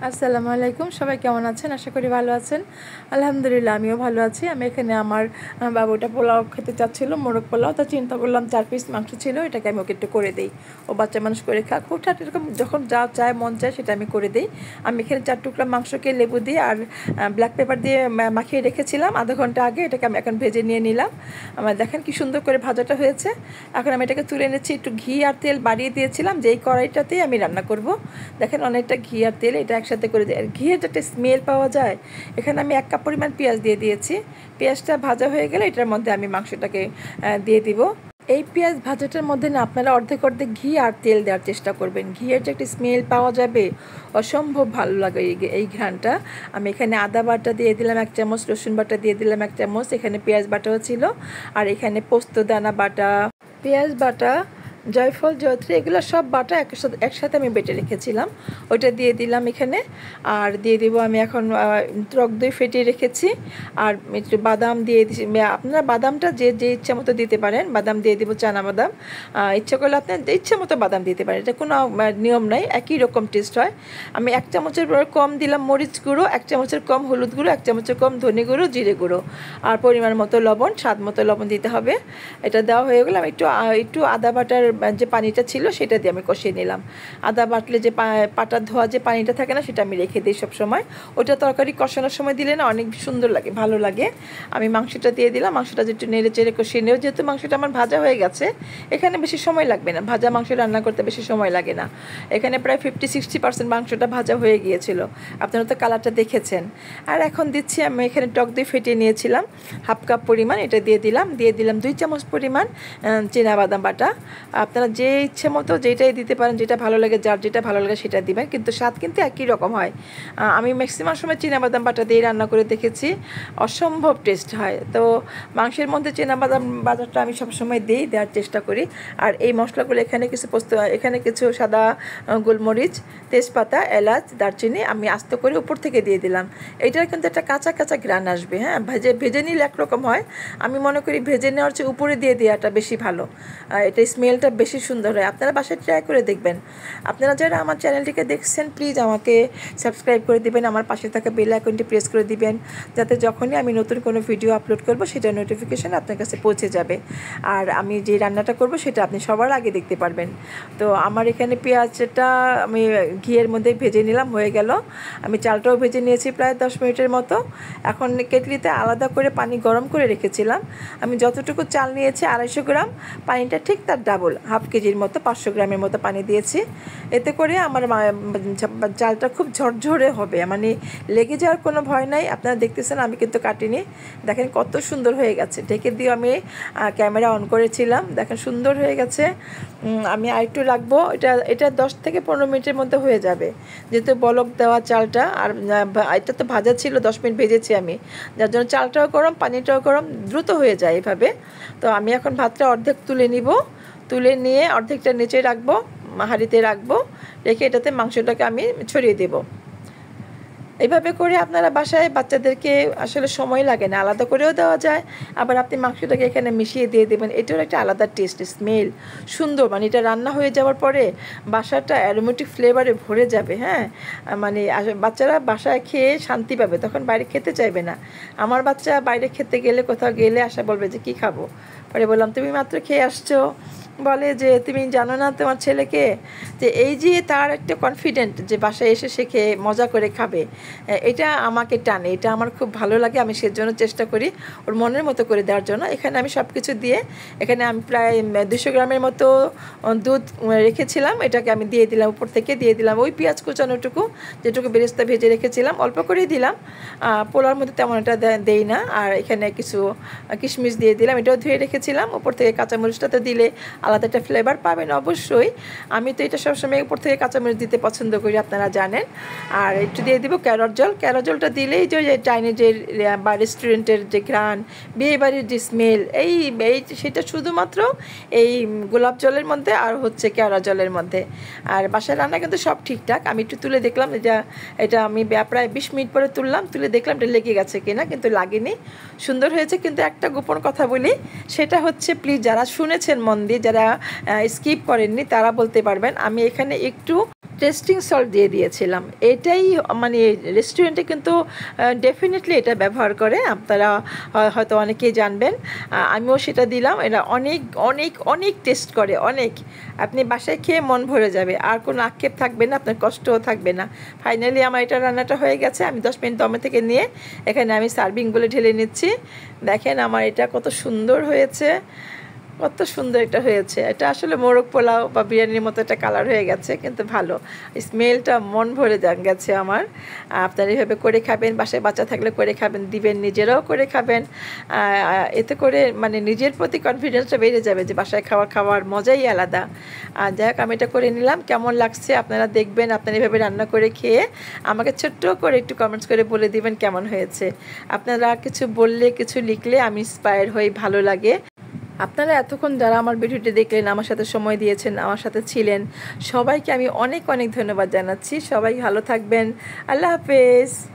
আসসালামু আলাইকুম, সবাই কেমন আছেন? আশা করি ভালো আছেন। আলহামদুলিল্লাহ আমিও ভালো আছি। আমি এখানে আমার বাবুটা পোলাও খেতে চাচ্ছিল, মোরগ পোলাও। তো চিন্তা করলাম 4 পিস মাংস ছিল, এটাকে আমি ওকে একটু করে দিই। ও বাচ্চা মানুষ করে খাক, হুটহাট এরকম যখন যা চায় মন চায় সেটা আমি করে দিই। আমি এখানে 4 টুকরা মাংসকে লেবু দিয়ে আর ব্ল্যাক পেপার দিয়ে মাখিয়ে রেখেছিলাম আধা ঘন্টা আগে। এটাকে আমি এখন ভেজে নিয়ে নিলাম। আমার দেখেন কি সুন্দর করে ভাজাটা হয়েছে। এখন আমি এটাকে তুলে নিচ্ছি। একটু ঘি আর তেল বাড়িয়ে দিয়েছিলাম যেই কড়াইটাতেই আমি রান্না করব। দেখেন অনেকটা ঘি আর তেল এটা একসাথে করে দিই। আর ঘিয়ের একটা স্মেল পাওয়া যায়। এখানে আমি 1 কাপ পরিমাণ পেঁয়াজ দিয়ে দিয়েছি। পেঁয়াজটা ভাজা হয়ে গেলে এটার মধ্যে আমি মাংসটাকে দিয়ে দিব। এই পেঁয়াজ ভাজাটার মধ্যে না আপনারা অর্ধেক অর্ধেক ঘি আর তেল দেওয়ার চেষ্টা করবেন। ঘিয়ের যে একটা স্মেল পাওয়া যাবে, অসম্ভব ভালো লাগে এই ঘ্রাণটা। আমি এখানে আদা বাটা দিয়ে দিলাম 1 চামচ, রসুন বাটা দিয়ে দিলাম 1 চামচ, এখানে পেঁয়াজ বাটাও ছিল, আর এখানে পোস্ত দানা বাটা, পেঁয়াজ বাটা, জয়ফল, জয়ত্রী এগুলো সব বাটা একসাথে আমি বেটে রেখেছিলাম, ওইটা দিয়ে দিলাম এখানে। আর দিয়ে দিব আমি এখন টক দই ফেটিয়ে রেখেছি, আর একটু বাদাম দিয়ে দিচ্ছি। আপনারা বাদামটা যে যে ইচ্ছা মতো দিতে পারেন। বাদাম দিয়ে দিব, চানা বাদাম। ইচ্ছা করলে আপনার ইচ্ছা মতো বাদাম দিতে পারেন, এটা কোনো নিয়ম নাই, একই রকম টেস্ট হয়। আমি 1 চামচের কম দিলাম মরিচ গুঁড়ো, 1 চামচের কম হলুদ গুঁড়ো, 1 চামচের কম ধনে গুঁড়ো, জিরে গুঁড়ো, আর পরিমাণ মতো লবণ, স্বাদ মতো লবণ দিতে হবে। এটা দেওয়া হয়ে গেলে আমি একটু আদা বাটার যে পানিটা ছিল সেটা দিয়ে আমি কষিয়ে নিলাম। আদা বাটলে যে পাটা ধোয়া যে পানিটা থাকে না, সেটা আমি রেখে দিই সব সময়। ওইটা তরকারি কষানোর সময় দিলে না অনেক সুন্দর লাগে, ভালো লাগে। আমি মাংসটা দিয়ে দিলাম। মাংসটা একটু নেড়ে চেড়ে কষিয়ে নেব। যেহেতু মাংসটা আমার ভাজা হয়ে গেছে, এখানে বেশি সময় লাগবে না। ভাজা মাংস রান্না করতে বেশি সময় লাগে না। এখানে প্রায় 50-60% মাংসটা ভাজা হয়ে গিয়েছিল। আপনারা তো কালারটা দেখেছেন। আর এখন দিচ্ছি আমি এখানে টক দই ফেটিয়ে নিয়েছিলাম 1/2 কাপ পরিমাণ, এটা দিয়ে দিলাম। 2 চামচ পরিমাণ চীনাবাদাম বাটা। আপনারা যে ইচ্ছে মতো যেটাই দিতে পারেন, যেটা ভালো লাগে, যার যেটা ভালো লাগে সেটা দিবেন, কিন্তু স্বাদ কিন্তু একই রকম হয়। আমি ম্যাক্সিমাম সময় চীনাবাদাম বাটা দিয়ে রান্না করে দেখেছি, অসম্ভব টেস্ট হয়। তো মাংসের মধ্যে চীনাবাদাম বাটাটা আমি সবসময় দেওয়ার চেষ্টা করি। আর এই মশলাগুলো এখানে এখানে কিছু সাদা গোলমরিচ, তেজপাতা, এলাচ, দারচিনি আমি আস্ত করে উপর থেকে দিয়ে দিলাম। এইটার কিন্তু একটা কাঁচা কাঁচা ঘ্রাণ আসবে। হ্যাঁ, ভেজে নিলে একরকম হয়, আমি মনে করি ভেজে নেওয়ার চেয়ে উপরে দিয়ে দেওয়াটা বেশি ভালো। এটা স্মেলটা বেশি সুন্দর হয়। আপনারা বাসায় ট্রাই করে দেখবেন। আপনারা যারা আমার চ্যানেলটিকে দেখছেন, প্লিজ আমাকে সাবস্ক্রাইব করে দিবেন, আমার পাশে থাকা বেল আইকনটি প্রেস করে দিবেন, যাতে যখনই আমি নতুন কোনো ভিডিও আপলোড করব সেটার নোটিফিকেশান আপনার কাছে পৌঁছে যাবে। আর আমি যে রান্নাটা করব সেটা আপনি সবার আগে দেখতে পারবেন। তো আমার এখানে পেঁয়াজটা আমি ঘিয়ের মধ্যে ভেজে নিলাম, হয়ে গেল। আমি চালটাও ভেজে নিয়েছি প্রায় 10 মিনিটের মতো। এখন কেটলিতে আলাদা করে পানি গরম করে রেখেছিলাম। আমি যতটুকু চাল নিয়েছি 250 গ্রাম, পানিটা ঠিক তার ডাবল, 1/2 কেজির মতো 500 গ্রামের মতো পানি দিয়েছি। এতে করে আমার চালটা খুব ঝরঝরে হবে, মানে লেগে যাওয়ার কোনো ভয় নাই। আপনারা দেখতেছেন আমি কিন্তু কাটিনি। দেখেন কত সুন্দর হয়ে গেছে। ঢেকে দিয়ে আমি ক্যামেরা অন করেছিলাম, দেখেন সুন্দর হয়ে গেছে। আমি আরেকটু রাখবো, এটা 10 থেকে 15 মিনিটের মধ্যে হয়ে যাবে, যেহেতু বলক দেওয়া চালটা। আর এটা তো ভাজা ছিল, 10 মিনিট ভেজেছি আমি, যার জন্য চালটাও গরম, পানিটাও গরম, দ্রুত হয়ে যায় এভাবে। তো আমি এখন ভাতটা অর্ধেক তুলে নিব, তুলে নিয়ে অর্ধেকটা নিচে রাখবো, হাঁড়িতে রাখবো, রেখে এটাতে মাংসটাকে আমি ছড়িয়ে দেব। এইভাবে করে আপনারা বাসায় বাচ্চাদেরকে আসলে সময় লাগে না, আলাদা করেও দেওয়া যায়। আবার আপনি মাংসটাকে এখানে মিশিয়ে দিয়ে দেবেন, এটার একটা আলাদা টেস্ট, স্মেল সুন্দর। মানে এটা রান্না হয়ে যাওয়ার পরে বাসাটা অ্যারোমেটিক ফ্লেভারে ভরে যাবে। হ্যাঁ, মানে বাচ্চারা বাসায় খেয়ে শান্তি পাবে, তখন বাইরে খেতে চাইবে না। আমার বাচ্চা বাইরে খেতে গেলে, কোথাও গেলে আসা বলবে যে কী খাবো, পরে বললাম তুমি মাত্র খেয়ে আসছো, বলে যে তুমি জানো না তোমার ছেলেকে, যে এই যে তার একটা কনফিডেন্ট যে বাসায় এসে সে খেয়ে মজা করে খাবে, এটা আমাকে টানে, এটা আমার খুব ভালো লাগে। আমি সেজন্য চেষ্টা করি ওর মনের মতো করে দেওয়ার জন্য। এখানে আমি সব কিছু দিয়ে, এখানে আমি প্রায় 200 গ্রামের মতো দুধ রেখেছিলাম, এটাকে আমি দিয়ে দিলাম, উপর থেকে দিয়ে দিলাম ওই পেঁয়াজ কুচানোটুকু, যেটুকু বেরেস্তা ভেজে রেখেছিলাম, অল্প করেই দিলাম। পোলার মধ্যে তেমন এটা দেই না। আর এখানে কিছু কিশমিশ দিয়ে দিলাম, এটাও ধুয়ে রেখেছিলাম। উপর থেকে কাঁচামরিচটাতে দিলে আলাদা একটা ফ্লেভার পাবেন অবশ্যই। আমি তো এটা সবসময় উপর থেকে কাঁচামরিচ দিতে পছন্দ করি, আপনারা জানেন। আর একটু দিয়ে দিব ক্যারট জল। ক্যারট জলটা দিলেই যে চাইনিজের বা রেস্টুরেন্টের যে ঘ্রাণ, বিয়েবাড়ির যে স্মেল, এই সেটা শুধুমাত্র এই গোলাপ জলের মধ্যে আর হচ্ছে ক্যারট জলের মধ্যে। আর বাসায় রান্না কিন্তু সব ঠিকঠাক। আমি একটু তুলে দেখলাম, এটা আমি প্রায় 20 মিনিট পরে তুললাম, তুলে দেখলাম এটা লেগে গেছে কিনা, কিন্তু লাগেনি, সুন্দর হয়েছে। কিন্তু একটা গোপন কথা বলি, সেটা হচ্ছে প্লিজ যারা শুনেছেন মন দিয়ে, যারা যারা স্কিপ করেননি তারা বলতে পারবেন। আমি এখানে একটু টেস্টিং সল্ট দিয়ে দিয়েছিলাম। এটাই মানে রেস্টুরেন্টে কিন্তু ডেফিনেটলি এটা ব্যবহার করে, আপনারা হয়তো অনেকেই জানবেন। আমিও সেটা দিলাম। এটা অনেক অনেক অনেক টেস্ট করে, অনেক। আপনি বাসায় খেয়ে মন ভরে যাবে, আর কোনো আক্ষেপ থাকবে না, আপনার কষ্টও থাকবে না। ফাইনালি আমার এটা রান্নাটা হয়ে গেছে। আমি 10 মিনিট দমে থেকে নিয়ে এখানে আমি সার্ভিং বলে ঢেলে নিচ্ছি। দেখেন আমার এটা কত সুন্দর হয়েছে, কত সুন্দর এটা হয়েছে। এটা আসলে মোরগ পোলাও বা বিরিয়ানির মতো একটা কালার হয়ে গেছে, কিন্তু ভালো স্মেলটা মন ভরে গেছে আমার। আপনারা এইভাবে করে খাবেন, বাসায় বাচ্চা থাকলে করে খাবেন, দিবেন, নিজেরাও করে খাবেন। এতে করে মানে নিজের প্রতি কনফিডেন্সটা বেড়ে যাবে যে বাসায় খাওয়ার মজাই আলাদা। যাই হোক, আমি এটা করে নিলাম। কেমন লাগছে আপনারা দেখবেন, আপনারা এভাবে রান্না করে খেয়ে আমাকে ছোট্ট করে একটু কমেন্টস করে বলে দিবেন কেমন হয়েছে। আপনারা কিছু বললে, কিছু লিখলে আমি ইন্সপায়ার হই, ভালো লাগে। আপনারা এতক্ষণ যারা আমার ভিডিওটি দেখলেন, আমার সাথে সময় দিয়েছেন, আমার সাথে ছিলেন, সবাইকে আমি অনেক অনেক ধন্যবাদ জানাচ্ছি। সবাই ভালো থাকবেন। আল্লাহ হাফেজ।